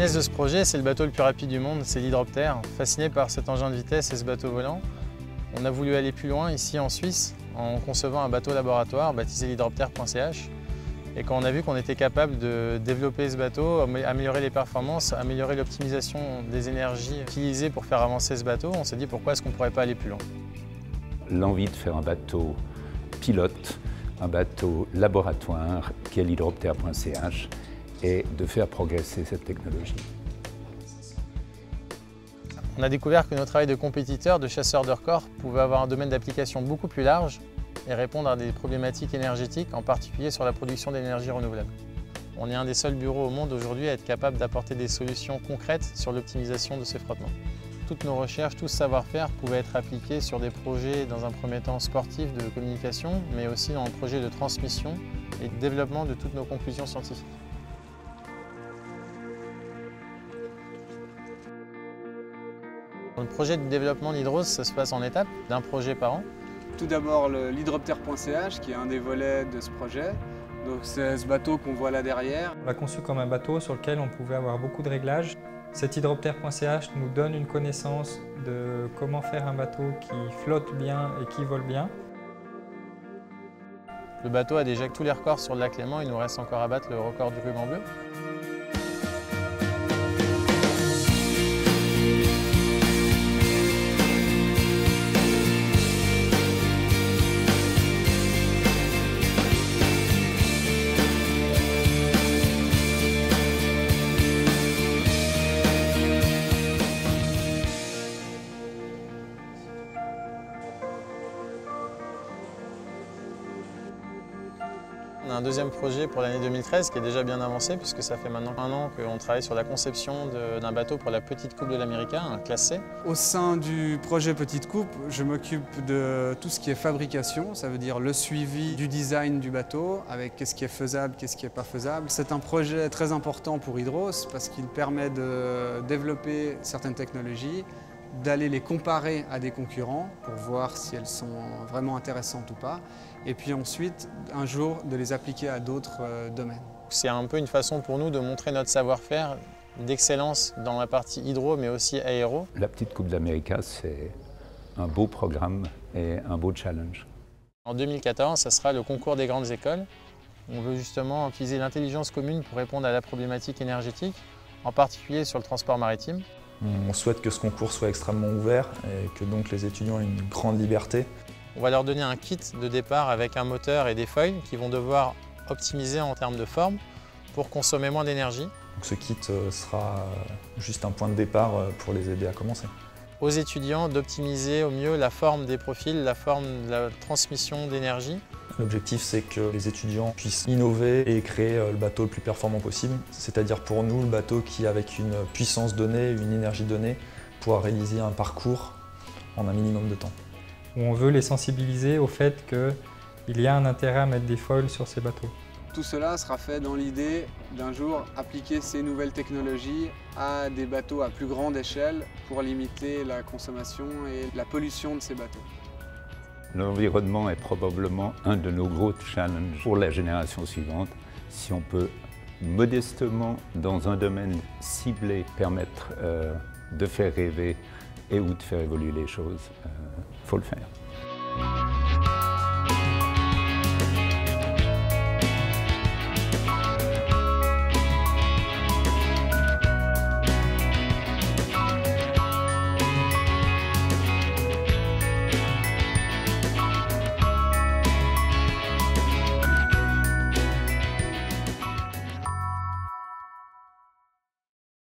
genèse de ce projet, c'est le bateau le plus rapide du monde, c'est l'Hydroptère. Fasciné par cet engin de vitesse et ce bateau volant, on a voulu aller plus loin ici en Suisse en concevant un bateau laboratoire baptisé l'hydroptère.ch. Et quand on a vu qu'on était capable de développer ce bateau, améliorer les performances, améliorer l'optimisation des énergies utilisées pour faire avancer ce bateau, on s'est dit pourquoi est-ce qu'on ne pourrait pas aller plus loin. L'envie de faire un bateau pilote, un bateau laboratoire qui est l'hydroptère.ch et de faire progresser cette technologie. On a découvert que nos travails de compétiteurs, de chasseurs de records, pouvaient avoir un domaine d'application beaucoup plus large et répondre à des problématiques énergétiques, en particulier sur la production d'énergie renouvelable. On est un des seuls bureaux au monde aujourd'hui à être capable d'apporter des solutions concrètes sur l'optimisation de ces frottements. Toutes nos recherches, tout ce savoir-faire pouvaient être appliqués sur des projets, dans un premier temps sportifs de communication, mais aussi dans le projet de transmission et de développement de toutes nos conclusions scientifiques. Le projet de développement d'Hydrose, ça se passe en étapes, d'un projet par an. Tout d'abord l'hydroptère.ch qui est un des volets de ce projet. Donc c'est ce bateau qu'on voit là derrière. On l'a conçu comme un bateau sur lequel on pouvait avoir beaucoup de réglages. Cet hydroptère.ch nous donne une connaissance de comment faire un bateau qui flotte bien et qui vole bien. Le bateau a déjà tous les records sur le lac Léman, il nous reste encore à battre le record du ruban bleu. On a un deuxième projet pour l'année 2013 qui est déjà bien avancé puisque ça fait maintenant 1 an qu'on travaille sur la conception d'un bateau pour la Petite Coupe de l'América, un classe C. Au sein du projet Petite Coupe, je m'occupe de tout ce qui est fabrication, ça veut dire le suivi du design du bateau, avec qu'est-ce qui est faisable, qu'est-ce qui n'est pas faisable. C'est un projet très important pour Hydrose parce qu'il permet de développer certaines technologies, d'aller les comparer à des concurrents pour voir si elles sont vraiment intéressantes ou pas, et puis ensuite, un jour, de les appliquer à d'autres domaines. C'est un peu une façon pour nous de montrer notre savoir-faire d'excellence dans la partie hydro, mais aussi aéro. La Petite Coupe d'América, c'est un beau programme et un beau challenge. En 2014, ça sera le concours des grandes écoles. On veut justement utiliser l'intelligence commune pour répondre à la problématique énergétique, en particulier sur le transport maritime. On souhaite que ce concours soit extrêmement ouvert et que donc les étudiants aient une grande liberté. On va leur donner un kit de départ avec un moteur et des feuilles qu'ils vont devoir optimiser en termes de forme pour consommer moins d'énergie. Ce kit sera juste un point de départ pour les aider à commencer. Aux étudiants d'optimiser au mieux la forme des profils, la forme de la transmission d'énergie. L'objectif, c'est que les étudiants puissent innover et créer le bateau le plus performant possible. C'est-à-dire pour nous, le bateau qui, avec une puissance donnée, une énergie donnée, pourra réaliser un parcours en un minimum de temps. On veut les sensibiliser au fait qu'il y a un intérêt à mettre des foils sur ces bateaux. Tout cela sera fait dans l'idée d'un jour appliquer ces nouvelles technologies à des bateaux à plus grande échelle pour limiter la consommation et la pollution de ces bateaux. L'environnement est probablement un de nos gros challenges pour la génération suivante. Si on peut modestement, dans un domaine ciblé, permettre de faire rêver et ou de faire évoluer les choses, il faut le faire.